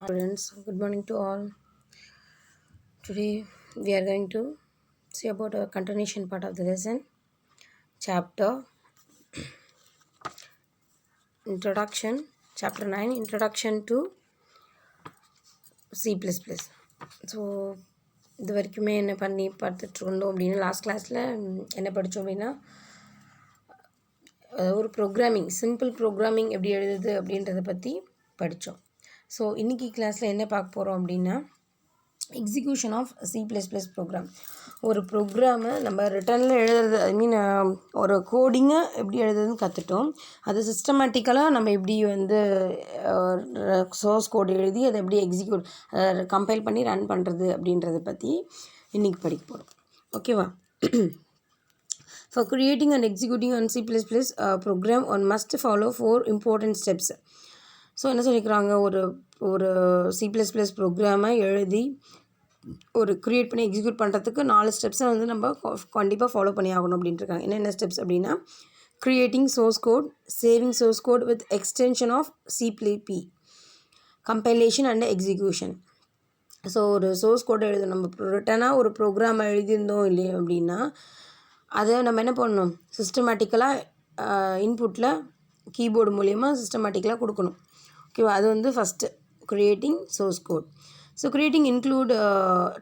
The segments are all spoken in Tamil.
Friends, good morning to all. Today we are going to see about a continuation part of the lesson, chapter introduction, chapter 9, introduction to C++. So இது வரைக்குமே என்ன பண்ணி பார்த்துட்டு இருந்தோம் அப்படின்னா லாஸ்ட் கிளாஸில் என்ன படித்தோம் அப்படின்னா ஒரு ப்ரோக்ராமிங் சிம்பிள் ப்ரோக்ராமிங் எப்படி எழுதுது அப்படின்றத பற்றி படித்தோம். ஸோ இன்றைக்கி கிளாஸில் என்ன பார்க்க போகிறோம் அப்படின்னா எக்ஸிக்யூஷன் ஆஃப் C++ ப்ரோக்ராம். ஒரு ப்ரோக்ராமை நம்ம ரிட்டனில் எழுதுறது ஒரு கோடிங்கை எப்படி எழுதுறதுன்னு கற்றுட்டோம். அது சிஸ்டமேட்டிக்கலாக நம்ம எப்படி சோர்ஸ் கோடு எழுதி அதை எப்படி கம்பைல் பண்ணி ரன் பண்ணுறது அப்படின்றத பற்றி இன்றைக்கி படிக்க போகிறோம். ஓகேவா? For creating and executing on C++ program, one must follow 4 important steps. So என்ன சொல்லிக்கிறாங்க, ஒரு C++ ப்ரோக்ராமை எழுதி ஒரு க்ரியேட் பண்ணி எக்ஸிக்யூட் பண்ணுறதுக்கு 4 ஸ்டெப்ஸை நம்ம கண்டிப்பாக ஃபாலோ பண்ணி ஆகணும் அப்படின்ட்டுருக்காங்க. என்னென்ன ஸ்டெப்ஸ் அப்படின்னா, creating source code, saving source code with extension of CPP, compilation and execution. So ஒரு சோர்ஸ் கோட் எழுத நம்ம ரிட்டனாக ஒரு ப்ரோக்ராம் எழுதியிருந்தோம் இல்லையா அப்படின்னா அதை நம்ம என்ன பண்ணணும், சிஸ்டமேட்டிக்கலாக இன்புட்டில் கீபோர்டு மூலயமா சிஸ்டமேட்டிக்கலாக கொடுக்கணும். ஓகேவா? அது first creating source code. So creating include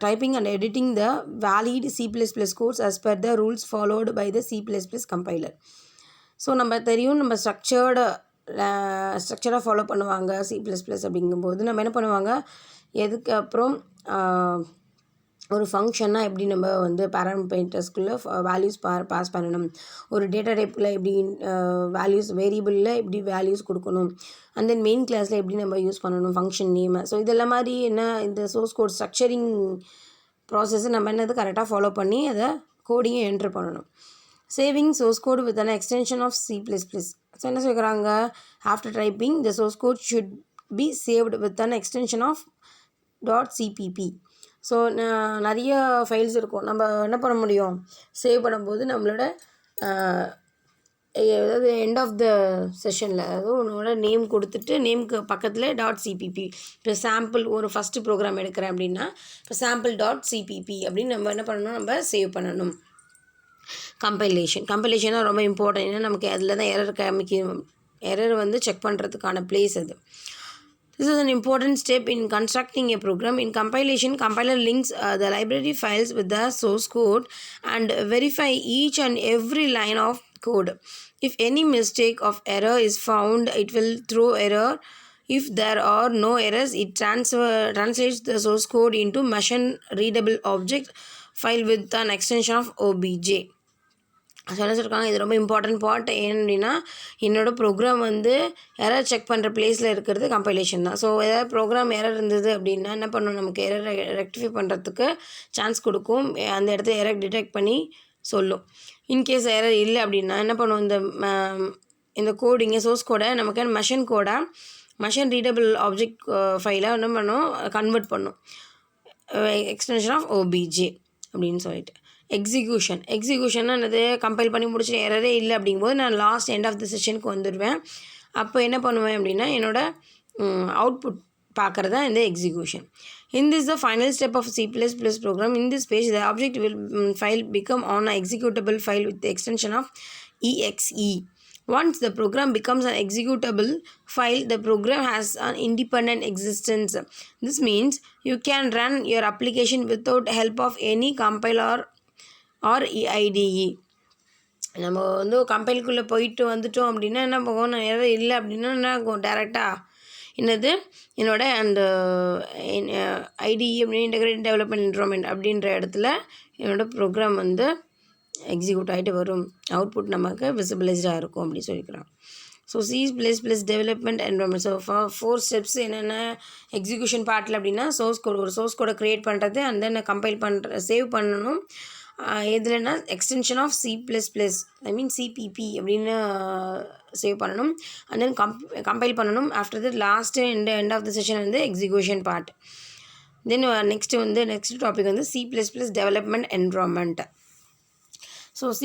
typing and editing the valid C++ codes as per the rules followed by the C++ compiler. So நம்ம தெரியும், நம்ம ஸ்ட்ரக்சராக ஃபாலோ பண்ணுவாங்க C++ அப்படிங்கும்போது நம்ம என்ன பண்ணுவாங்க, எதுக்கப்புறம் ஒரு ஃபங்க்ஷனாக எப்படி நம்ம பேராமீட்டர்ஸ்குள்ளே வேல்யூஸ் பாஸ் பண்ணணும், ஒரு டேட்டா டைப்பில் எப்படி வேல்யூஸ் வேரியபிளில் எப்படி வேல்யூஸ் கொடுக்கணும், அண்ட் தென் மெயின் கிளாஸில் எப்படி நம்ம யூஸ் பண்ணணும் ஃபங்க்ஷன் நேமை. ஸோ இதெல்லாம் மாதிரி இந்த சோர்ஸ் கோட் ஸ்ட்ரக்சரிங் ப்ராசஸை நம்ம கரெக்டாக ஃபாலோ பண்ணி அதை கோடிங்கை என்ட்ரு பண்ணணும். Saving source code with an extension of C++. So என்ன சொல்கிறாங்க, after typing the source code should be saved with an extension of .cpp. So நிறைய ஃபைல்ஸ் இருக்கும், நம்ம என்ன பண்ண முடியும், சேவ் பண்ணும்போது நம்மளோட அதாவது எண்ட் ஆஃப் த செஷனில் அதாவது உன்னோட நேம் கொடுத்துட்டு நேமுக்கு பக்கத்தில் .cpp. இப்போ சாம்பிள் ஒரு ஃபஸ்ட்டு ப்ரோக்ராம் எடுக்கிறேன் அப்படின்னா இப்போ சாம்பிள் .cpp அப்படின்னு நம்ம என்ன பண்ணணும், நம்ம சேவ் பண்ணணும். கம்பைலேஷனாக ரொம்ப இம்பார்ட்டன்ட். ஏன்னா நமக்கு அதில் தான் எரர் செக் பண்ணுறதுக்கான பிளேஸ் அது. This is an important step in constructing a program. In compilation, compiler links the library files with the source code and verify each and every line of code. If any mistake of error is found, it will throw error. If there are no errors, it translates the source code into machine readable object file with an extension of obj. சொல்லியிருக்காங்க. இது ரொம்ப இம்பார்ட்டன்ட் பார்ட். ஏன் அப்படின்னா என்னோடய ப்ரோக்ராம் எரர் செக் பண்ணுற பிளேஸில் இருக்கிறது கம்பைலேஷன் தான். ஸோ ஏதாவது ப்ரோக்ராம் எரர் இருந்தது அப்படின்னா என்ன பண்ணணும், நமக்கு எரர் ரெக்டிஃபை பண்ணுறதுக்கு சான்ஸ் கொடுக்கும், அந்த இடத்துல எரர் டிடெக்ட் பண்ணி சொல்லும். இன்கேஸ் எரர் இல்லை அப்படின்னா என்ன பண்ணுவோம், இந்த கோடிங்க சோர்ஸ் கோடை நமக்கு மஷின் ரீடபிள் ஆப்ஜெக்ட் ஃபைலாக என்ன பண்ணும், கன்வெர்ட் பண்ணும், எக்ஸ்டென்ஷன் ஆஃப் ஓபிஜே அப்படின்னு சொல்லிட்டு. எக்ஸிக்யூஷன் என்னது, கம்பைல் பண்ணி முடிச்சுட்டு எரரே இல்லை அப்படிங்கும்போது நான் லாஸ்ட் எண்ட் ஆஃப் த செஷனுக்கு வந்துடுவேன். அப்போ என்ன பண்ணுவேன் அப்படின்னா என்னோடய அவுட்புட் பார்க்குறதா இந்த execution. In this the final step of C++ program. In this page the object will file become on an executable file with the extension of exe. Once the program becomes an executable file, the program has an independent existence. This means you can run your application without help of any compiler or IDE. நம்ம கம்பைலுக்குள்ளே போயிட்டு வந்துட்டோம் அப்படின்னா என்ன போகும், எதாவது இல்லை அப்படின்னா என்ன ஆகும், டேரெக்டாக என்னோட அந்த ஐடிஇ அப்படின்னு இன்டெகிரேட்டட் டெவலப்மெண்ட் என்விரான்மெண்ட் அப்படின்ற இடத்துல என்னோடய ப்ரோக்ராம் எக்ஸிக்யூட் ஆகிட்டு வரும், அவுட்புட் நமக்கு விசிபிளைஸ்டாக இருக்கும் அப்படின்னு சொல்லிக்கிறாங்க. So C++ development environment. So 4 steps என்னென்ன எக்ஸிக்யூஷன் பார்ட்டில் அப்படின்னா ஒரு சோர்ஸ் கோடை க்ரியேட் பண்ணுறது, அண்ட் தென் கம்பைல் சேவ் பண்ணணும். எதுலன்னா எக்ஸ்டென்ஷன் ஆஃப் C++, CPP அப்படின்னு சேவ் பண்ணணும், அண்ட் தென் கம்பைல் பண்ணணும். After that last end of the session execution part. Then next topic C++ development environment. So C++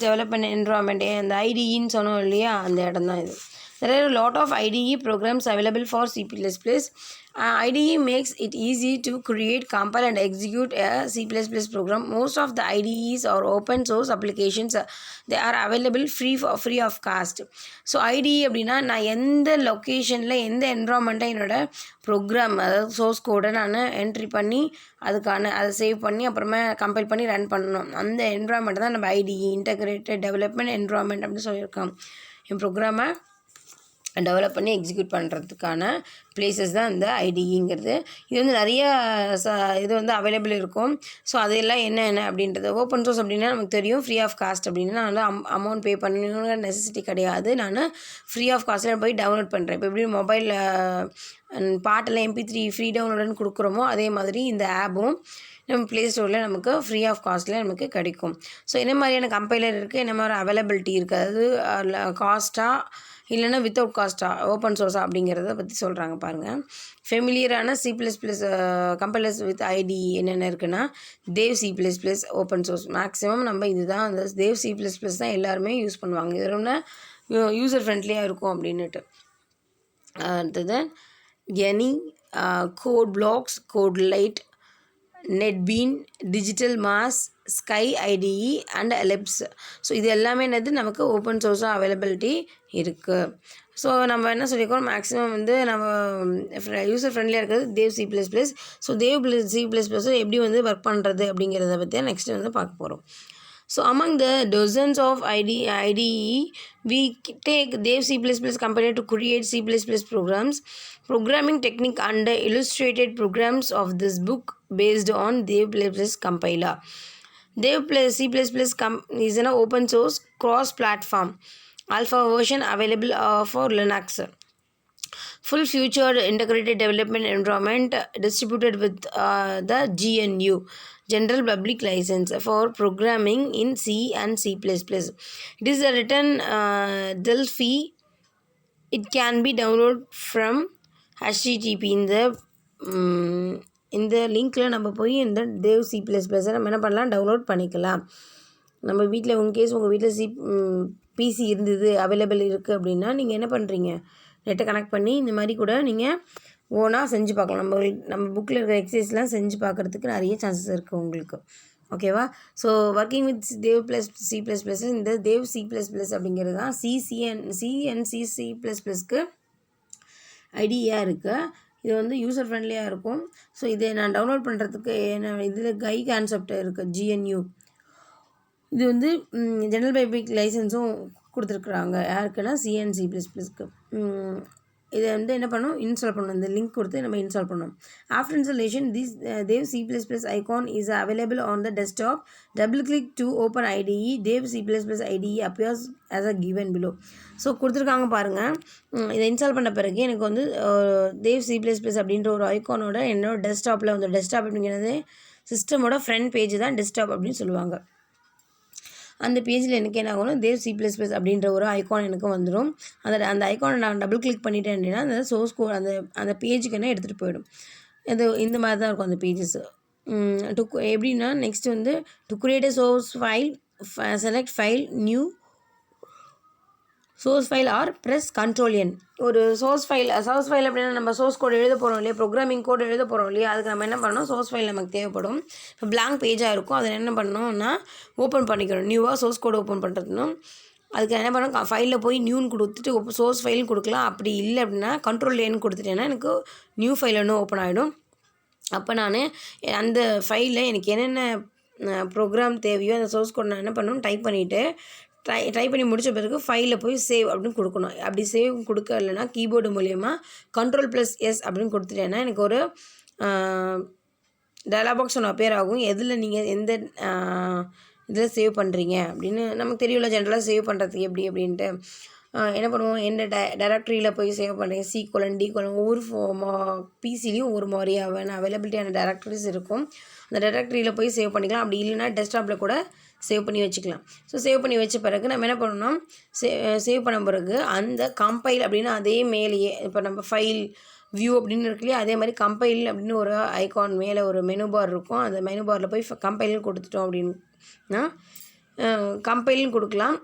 development environment அந்த ஐடின்னு சொன்னோம் இல்லையா, அந்த இடம் தான் இது. There are a lot of IDE programs available for C++. IDE makes it easy to create, compile and execute a C++ program. Most of the IDEs are open source applications. They are available free of cost. So IDE அப்படின்னா நான் எந்த லொக்கேஷனில் எந்த என்விரான்மெண்ட்டை என்னோட ப்ரோக்ராம் அதாவது சோர்ஸ் கோடை நான் என்ட்ரி பண்ணி அதை சேவ் பண்ணி அப்புறமா கம்பைல் பண்ணி ரன் பண்ணணும். அந்த என்விரான்மெண்ட் தான் நம்ம IDE, இன்டகிரேட்டட் டெவலப்மெண்ட் என்விரான்மெண்ட் அப்படின்னு சொல்லியிருக்கோம். என் ப்ரோக்ராமை டெவலப் பண்ணி எக்ஸிக்யூட் பண்ணுறதுக்கான பிளேசஸ் தான் இந்த ஐடிங்கிறது. இது வந்து நிறைய இது வந்து அவைலபிள் இருக்கும். ஸோ அதெல்லாம் என்ன அப்படின்றது ஓப்பன் சோர்ஸ் அப்படின்னா நமக்கு தெரியும். ஃப்ரீ ஆஃப் காஸ்ட் அப்படின்னா நான் வந்து அமௌண்ட் பே பண்ணணுங்கிற நெசசிட்டி கிடையாது. நான் ஃப்ரீ ஆஃப் காஸ்ட்டில் போய் டவுன்லோட் பண்ணுறேன். இப்போ எப்படி மொபைலில் பாட்டெல்லாம் MP3 ஃப்ரீ டவுன்லோடுன்னு கொடுக்குறோமோ அதே மாதிரி இந்த ஆப்பும் நம்ம ப்ளே ஸ்டோரில் நமக்கு ஃப்ரீ ஆஃப் காஸ்ட்டில் நமக்கு கிடைக்கும். ஸோ என்ன மாதிரியான கம்பைலர் இருக்குது, என்ன மாதிரி அவைலபிலிட்டி இருக்குது, அதாவது காஸ்ட்டாக இல்லைன்னா வித்தவுட் காஸ்ட்டாக ஓப்பன் சோர்ஸாக அப்படிங்கிறத பற்றி சொல்கிறாங்க பாருங்கள். ஃபெமிலியரான C++ கம்பைலர்ஸ் வித் ஐடி என்னென்ன இருக்குன்னா Dev C++ open source. Maximum நம்ம இதுதான் அந்த தேவ் C++ தான் எல்லாருமே யூஸ் பண்ணுவாங்க. இது ஒன்று யூசர் ஃப்ரெண்ட்லியாக இருக்கும் அப்படின்னுட்டு. அடுத்தது any, Code Blocks, Code Lite, NetBean, Digital Mars, Sky IDE and Eclipse. So இது எல்லாமே என்னது நமக்கு ஓப்பன் சோர்ஸாக அவைலபிலிட்டி இருக்குது. ஸோ நம்ம என்ன சொல்லியிருக்கோம், மேக்ஸிமம் வந்து நம்ம யூசர் ஃப்ரெண்ட்லியாக இருக்கிறது Dev C++. So Dev C++ எப்படி வந்து ஒர்க் பண்ணுறது அப்படிங்கிறத பற்றி நெக்ஸ்ட்டு வந்து பார்க்க போகிறோம். So among the dozens of IDE, we take Dev C++ compiler to create C++ programs. Programming technique and illustrated programs of this book based on Dev compiler. Dev C++ is an open source cross-platform alpha version available for Linux. Full-featured integrated development environment distributed with the GNU General Public License for programming in C and C++. It is a written Delphi. It can be downloaded from HTTP. இந்த லிங்க்கில் நம்ம போய் இந்த தேவ் C++ நம்ம என்ன பண்ணலாம், டவுன்லோட் பண்ணிக்கலாம். நம்ம வீட்டில் உங்கள் வீட்டில் பிசி இருந்தது அவைலபிள் இருக்குது அப்படின்னா நீங்கள் என்ன பண்ணுறீங்க, நெட்டை கனெக்ட் பண்ணி இந்த மாதிரி கூட நீங்கள் ஓனாக செஞ்சு பார்க்கலாம். நம்ம புக்கில் இருக்கிற எக்ஸசைஸ்லாம் செஞ்சு பார்க்குறதுக்கு நிறைய சான்சஸ் இருக்குது உங்களுக்கு. ஓகேவா? So working with Dev C++, இந்த தேவ் C++ அப்படிங்கிறது தான் C++க்கு ஐடியாக இருக்குது. இது வந்து யூசர் ஃப்ரெண்ட்லியாக இருக்கும். ஸோ இதை நான் டவுன்லோட் பண்ணுறதுக்கு என்ன இதில் கை கான்செப்ட் இருக்குது GNU. இது வந்து ஜெனரல் பப்ளிக் லைசன்ஸும் கொடுத்துருக்குறாங்க. யாருக்குன்னா C and C++க்கு. இதை வந்து என்ன பண்ணணும், இன்ஸ்டால் பண்ணணும். இந்த லிங்க் கொடுத்து நம்ம இன்ஸ்டால் பண்ணணும். After installation this Dev C++ icon is available on the desktop. Double click to open IDE. Dev C++ IDE appears as a given below. So கொடுத்துருக்காங்க பாருங்கள். இதை இன்ஸ்டால் பண்ண பிறகு எனக்கு வந்து தேவ் C++ அப்படின்ற ஒரு ஐகானோட என்னோட டெஸ்க்டாப்பில் வந்து டெஸ்க்டாப் அப்படிங்கிறது சிஸ்டமோட ஃப்ரண்ட் பேஜ் தான் டெஸ்க்டாப் அப்படின்னு சொல்லுவாங்க. அந்த பேஜில் எனக்கு என்ன ஆகும்னா தேவ் C++ அப்படின்ற ஒரு ஐகான் எனக்கு வந்துடும். அந்த ஐகானை நான் டபுள் கிளிக் பண்ணிட்டேன் அப்படின்னா அந்த சோர்ஸ் கோட் அந்த பேஜுக்கு என்ன எடுத்துகிட்டு போயிடும். இது இந்த மாதிரி தான் இருக்கும் அந்த பேஜஸ். எப்படின்னா நெக்ஸ்ட் வந்து to create a source file, select file, new source file or press Ctrl+N. ஒரு சோர்ஸ் ஃபைல் அப்படின்னா நம்ம சோர்ஸ் கோட் எழுத போகிறோம் இல்லையா, ப்ரோக்ராமிங் கோட் எழுத போகிறோம் இல்லையா, அதுக்கு நம்ம என்ன பண்ணணும், சோர்ஸ் ஃபைல் நமக்கு தேவைப்படும். இப்போ blank பேஜாக இருக்கும், அதை என்ன பண்ணணும்னா ஓப்பன் பண்ணிக்கணும். நியூவாக சோர்ஸ் கோட் ஓப்பன் பண்ணுறதுனும் அதுக்கு என்ன பண்ணணும், ஃபைலில் போய் நியூன்னு கொடுத்துட்டு சோர்ஸ் ஃபைல்னு கொடுக்கலாம். அப்படி இல்லை அப்படின்னா Ctrl+N கொடுத்துட்டேன்னா எனக்கு நியூ ஃபைல் ஒன்று ஓப்பன் ஆகிடும். அப்போ நான் அந்த ஃபைலில் எனக்கு என்னென்ன ப்ரோக்ராம் தேவையோ அந்த சோர்ஸ் கோட் நான் என்ன பண்ணணும், டைப் பண்ணிவிட்டு டைப் பண்ணி முடித்த பிறகு ஃபைலில் போய் சேவ் அப்படின்னு கொடுக்கணும். அப்படி சேவ் கொடுக்கலன்னா கீபோர்டு மூலயமா Ctrl+S அப்படின்னு கொடுத்துட்டேன்னா எனக்கு ஒரு டயலாக் பாக்ஸ் ஒன்று அப்பேர் ஆகும். எதில் நீங்கள் எந்த இதில் சேவ் பண்ணுறீங்க அப்படின்னு நமக்கு தெரியும்ல, ஜென்ரலாக சேவ் பண்ணுறதுக்கு எப்படி அப்படின்ட்டு என்ன பண்ணுவோம், எந்த டைரக்டரியில் போய் சேவ் பண்ணுறீங்க, C:, D: ஒவ்வொரு பிசிலையும் ஒவ்வொரு மாதிரியான அவைலபிலிட்டியான டைரக்டரிஸ் இருக்கும். அந்த டைரக்டரியில் போய் சேவ் பண்ணிக்கலாம். அப்படி இல்லைன்னா டெஸ்க்டாப்பில் கூட சேவ் பண்ணி வச்சுக்கலாம். ஸோ சேவ் பண்ணி வச்ச பிறகு நம்ம என்ன பண்ணணும்னா சேவ் பண்ண பிறகு அந்த கம்பைல் அப்படின்னு அதே மேலேயே இப்போ நம்ம ஃபைல் வியூ அப்படின்னு இருக்கு இல்லையா, அதே மாதிரி கம்பைல் அப்படின்னு ஒரு ஐகான் மேலே ஒரு மெனு பார் இருக்கும். அந்த மெனு பாரில் போய் கம்பைல்னு கொடுத்துட்டோம் அப்படின்னா கம்பைல்னு கொடுக்கலாம்.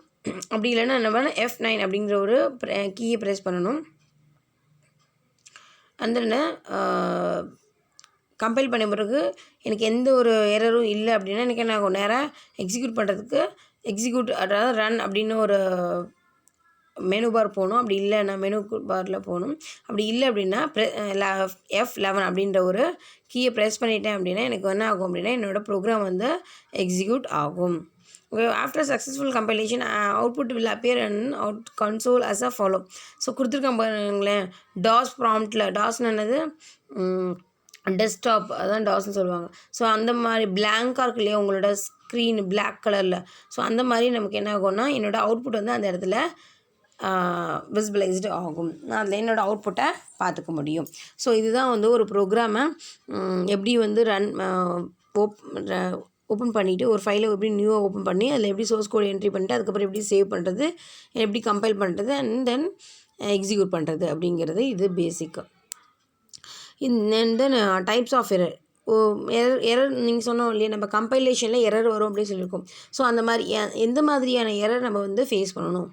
அப்படி இல்லைன்னா என்ன பண்ணணும், F9 அப்படிங்கிற ஒரு கீயை ப்ரெஸ் பண்ணணும். அந்த கம்பைல் பண்ண பிறகு எனக்கு எந்த ஒரு எரரும் இல்லை அப்படின்னா எனக்கு என்ன ஆகும், நேராக எக்ஸிக்யூட் பண்ணுறதுக்கு அதாவது ரன் அப்படின்னு ஒரு மெனு பார் போகணும். அப்படி இல்லைன்னா மெனு பாரில் போகணும். அப்படி இல்லை அப்படின்னா F11 அப்படின்ற ஒரு கீயை ப்ரெஸ் பண்ணிட்டேன் அப்படின்னா எனக்கு என்ன ஆகும் அப்படின்னா என்னோடய ப்ரோக்ராம் வந்து எக்ஸிக்யூட் ஆகும். Okay, after successful compilation output will appear and out console as a follow. So கொடுத்துருக்காங்க பாருங்களேன், டாஸ் ப்ராம்ப்டில், டாஸ்னு என்னது, டெஸ்க்டாப், அதான் டாஸ்ன்னு சொல்லுவாங்க. ஸோ அந்த மாதிரி பிளாங்காக இருக்கு இல்லையா உங்களோட ஸ்க்ரீன் பிளாக் கலரில், ஸோ அந்த மாதிரி நமக்கு என்ன ஆகும்னா என்னோடய அவுட்புட் வந்து அந்த இடத்துல விசிபிளைஸ்டு ஆகும். நான் அதில் என்னோடய அவுட்புட்டை பார்த்துக்க முடியும். ஸோ இதுதான் வந்து ஒரு ப்ரோக்ராமை எப்படி வந்து ஓப்பன் பண்ணிவிட்டு ஒரு ஃபைலை எப்படி நியூவாக ஓப்பன் பண்ணி அதில் எப்படி சோர்ஸ் கோட் என்ட்ரி பண்ணிட்டு அதுக்கப்புறம் எப்படி சேவ் பண்ணுறது, எப்படி கம்பைல் பண்ணுறது அண்ட் தென் எக்ஸிக்யூட் பண்ணுறது அப்படிங்கிறது இது basic. Then types of error. Error நீங்கள் சொன்னோம் இல்லையா, நம்ம கம்பைலேஷனில் எரர் வரும் அப்படின்னு சொல்லியிருக்கோம். ஸோ அந்த மாதிரி எந்த மாதிரியான எரர் நம்ம வந்து ஃபேஸ் பண்ணணும்,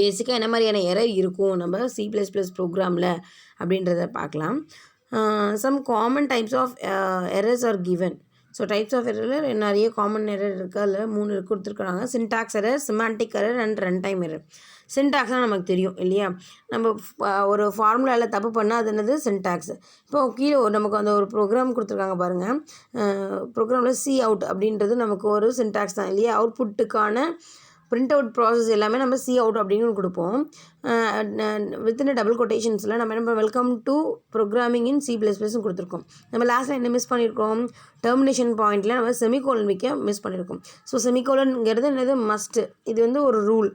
பேசிக்காக என்ன மாதிரியான எரர் இருக்கும் நம்ம C++ ப்ரோக்ராமில் அப்படின்றத பார்க்கலாம். Some common types of errors are given. So types of எரரில் நிறைய காமன் எரர் இருக்குது. அதில் 3 கொடுத்துருக்குறாங்க. Syntax error, semantic error and run time error. சின்டாக்ஸ்னால் நமக்கு தெரியும் இல்லையா, நம்ம ஒரு ஃபார்முலாவில் தப்பு பண்ணால் அது என்னது சின்டாக்ஸ். இப்போது கீழே நமக்கு அந்த ஒரு ப்ரோக்ராம் கொடுத்துருக்காங்க பாருங்கள், ப்ரோக்ராமில் சி அவுட் அப்படின்றது நமக்கு ஒரு சின்டாக்ஸ் தான் இல்லையா. அவுட்புட்டுக்கான பிரிண்ட் அவுட் ப்ராசஸ் எல்லாமே நம்ம சி அவுட் அப்படின்னு கொடுப்போம். வித்தின் டபுள் கொட்டேஷன்ஸில் நம்ம என்ன வெல்கம் டு ப்ரோக்ராமிங் இன் C++ன்னு கொடுத்துருக்கோம். நம்ம லாஸ்ட்டில் என்ன மிஸ் பண்ணியிருக்கோம், டெர்மினேஷன் பாயிண்டில் நம்ம செமிகோலன் வைக்க மிஸ் பண்ணியிருக்கோம். ஸோ செமிகோலன்ங்கிறது என்னது, மஸ்ட்டு, இது வந்து ஒரு ரூல்.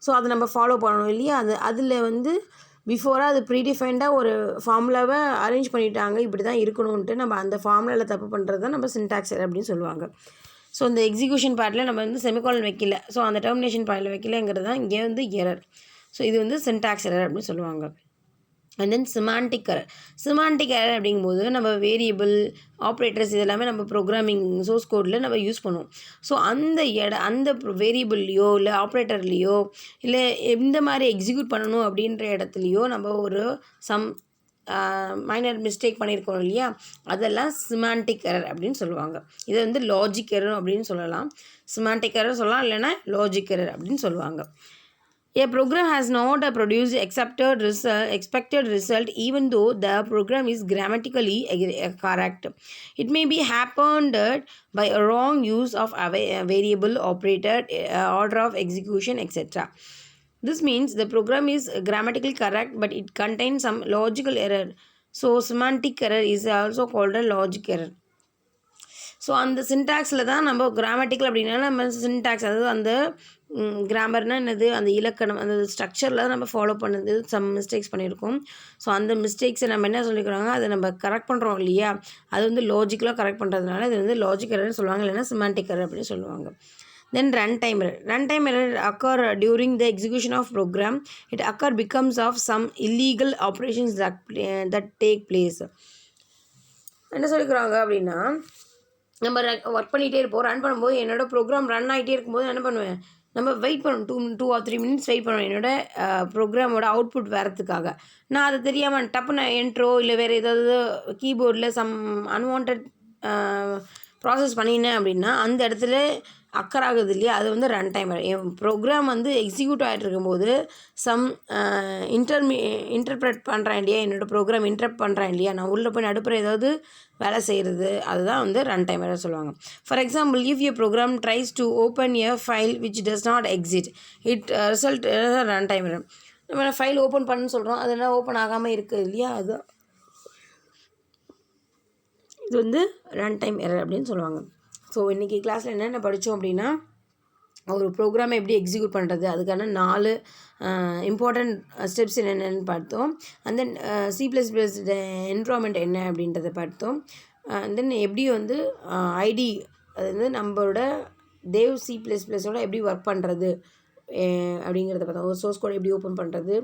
ஸோ அதை நம்ம ஃபாலோ பண்ணணும் இல்லையா. அதில் வந்து பிஃபோராக அது ப்ரீடிஃபைண்டாக ஒரு ஃபார்முலாவை அரேஞ்ச் பண்ணிட்டாங்க, இப்படி தான் இருக்கணும்ன்ட்டு நம்ம அந்த ஃபார்முலாவில் தப்பு பண்ணுறது தான் நம்ம சின்டாக்ஸ் எரர் அப்படின்னு சொல்லுவாங்க. ஸோ இந்த எக்ஸிக்யூஷன் பார்ட்டில் நம்ம வந்து செமிகாலன் வைக்கல, ஸோ அந்த டெர்மினேஷன் பார்ட்டில் வைக்கலங்கிறது தான் இங்கே வந்து எரர். ஸோ இது வந்து சின்டாக்ஸ் எரர் அப்படின்னு சொல்லுவாங்க. And then semantic error. Semantic error அப்படிங்கும்போது நம்ம வேரியபிள், ஆப்ரேட்டர்ஸ் இதெல்லாமே நம்ம ப்ரோக்ராமிங் சோர்ஸ் கோடில் நம்ம யூஸ் பண்ணுவோம். ஸோ அந்த வேரியபிள்லையோ இல்லை ஆப்ரேட்டர்லேயோ இல்லை எந்த மாதிரி எக்ஸிக்யூட் பண்ணணும் அப்படின்ற இடத்துலையோ நம்ம ஒரு மைனர் மிஸ்டேக் பண்ணியிருக்கோம் இல்லையா, அதெல்லாம் சிமாண்டிக் எரர் அப்படின்னு சொல்லுவாங்க. இதை வந்து லாஜிக் எரர் அப்படின்னு சொல்லலாம், சிமாண்டிக் எரர் சொல்லலாம், இல்லைன்னா லாஜிக் எரர் அப்படின்னு சொல்லுவாங்க. A program has not produced expected result even though the program is grammatically correct. It may be happened by a wrong use of a variable, operator, order of execution, etc. This means the program is grammatically correct but it contains some logical error. So semantic error is also called a logic error. So அந்த சின்டாக்ஸில் தான் நம்ம கிராமட்டிக்கல் அப்படின்னா நம்ம சின்டாக்ஸ், அதாவது அந்த கிராமர்னால் என்னது, அந்த இலக்கணம், அந்த ஸ்ட்ரக்சரில் தான் நம்ம ஃபாலோ பண்ணது சம் மிஸ்டேக்ஸ் பண்ணியிருக்கோம். ஸோ அந்த மிஸ்டேக்ஸை நம்ம என்ன சொல்லிக்கிறாங்க, அதை நம்ம கரெக்ட் பண்ணுறோம் இல்லையா, அது வந்து லாஜிக்கலாக கரெக்ட் பண்ணுறதுனால இது வந்து லாஜிக் எரர்னு சொல்லுவாங்க, இல்லைன்னா சிமாண்டிக் எரர் அப்படின்னு சொல்லுவாங்க. தென் run time error. Run time error occur during the execution of program. It occur because of some illegal operations that take place. என்ன சொல்லிக்கிறாங்க அப்படின்னா, நம்ம ஒர்க் பண்ணிகிட்டே இருப்போம், ரன் பண்ணும்போது என்னோடய ப்ரோக்ராம் ரன் ஆகிட்டே இருக்கும்போது என்ன பண்ணுவேன், நம்ம வெயிட் பண்ணணும், 2 or 3 minutes வெயிட் பண்ணுவேன் என்னோடய ப்ரோக்ராமோட அவுட்புட் வரத்துக்காக. நான் அது தெரியாமல் டப்புன்னு என்ட்ரோ இல்லை வேறு ஏதாவது கீபோர்டில் சம் அன்வான்ட் ப்ராசஸ் பண்ணினேன் அப்படின்னா அந்த இடத்துல அக்கர் ஆகுது இல்லையா, அது வந்து ரன் டைம். என் ப்ரோக்ராம் வந்து எக்ஸிக்யூட் ஆகிட்டு இருக்கும்போது சம் இன்டர்ப்ரெட் பண்ணுறேன் இல்லையா, என்னோடய ப்ரோக்ராம் இன்டர்ப்ட் பண்ணுறேன் இல்லையா, நான் உள்ளே போய் நடுப்புற ஏதாவது வேலை செய்கிறது, அதுதான் வந்து ரன் டைம் எரர் சொல்லுவாங்க. For example, if you program tries to open a file which does not exist it result run time error. நம்ம ஃபைல் ஓப்பன் பண்ணுன்னு சொல்கிறோம், அதெல்லாம் ஓப்பன் ஆகாமல் இருக்குது இல்லையா, அது இது வந்து ரன் டைம் எரர் அப்படின்னு சொல்லுவாங்க. ஸோ இன்றைக்கி கிளாஸில் என்னென்ன படித்தோம் அப்படின்னா, ஒரு ப்ரோக்ராமை எப்படி எக்ஸிக்யூட் பண்ணுறது, அதுக்கான 4 இம்பார்ட்டண்ட் ஸ்டெப்ஸ் என்னென்னு பார்த்தோம். அண்ட் தென் C++ என்விரான்மெண்ட் என்ன அப்படின்றத பார்த்தோம். அண்ட் தென் எப்படி வந்து ஐடி, அது வந்து நம்மளோட தேவ் C++ஓட எப்படி ஒர்க் பண்ணுறது அப்படிங்கிறத பார்த்தோம். ஒரு சோர்ஸ் கோட் எப்படி ஓப்பன் பண்ணுறது,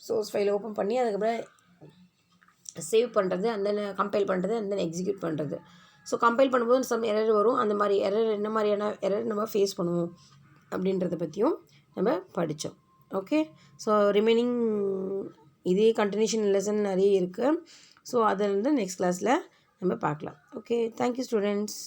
சோர்ஸ் ஃபைலை ஓப்பன் பண்ணி அதுக்கப்புறம் சேவ் பண்ணுறது, அண்ட் தென் கம்பைல் பண்ணுறது, அண்ட் தென் எக்ஸிக்யூட் பண்ணுறது. ஸோ கம்பைல் பண்ணும்போது சம் எரர் வரும், அந்த மாதிரி எரர் என்ன மாதிரியான எரர் நம்ம ஃபேஸ் பண்ணுவோம் அப்படின்றத பற்றியும் நம்ம படித்தோம். ஓகே, ஸோ ரிமைனிங் இதே கண்டினியூஷன் லெசன் நிறைய இருக்குது. ஸோ அதை வந்து நெக்ஸ்ட் கிளாஸில் நம்ம பார்க்கலாம். Okay, thank you students.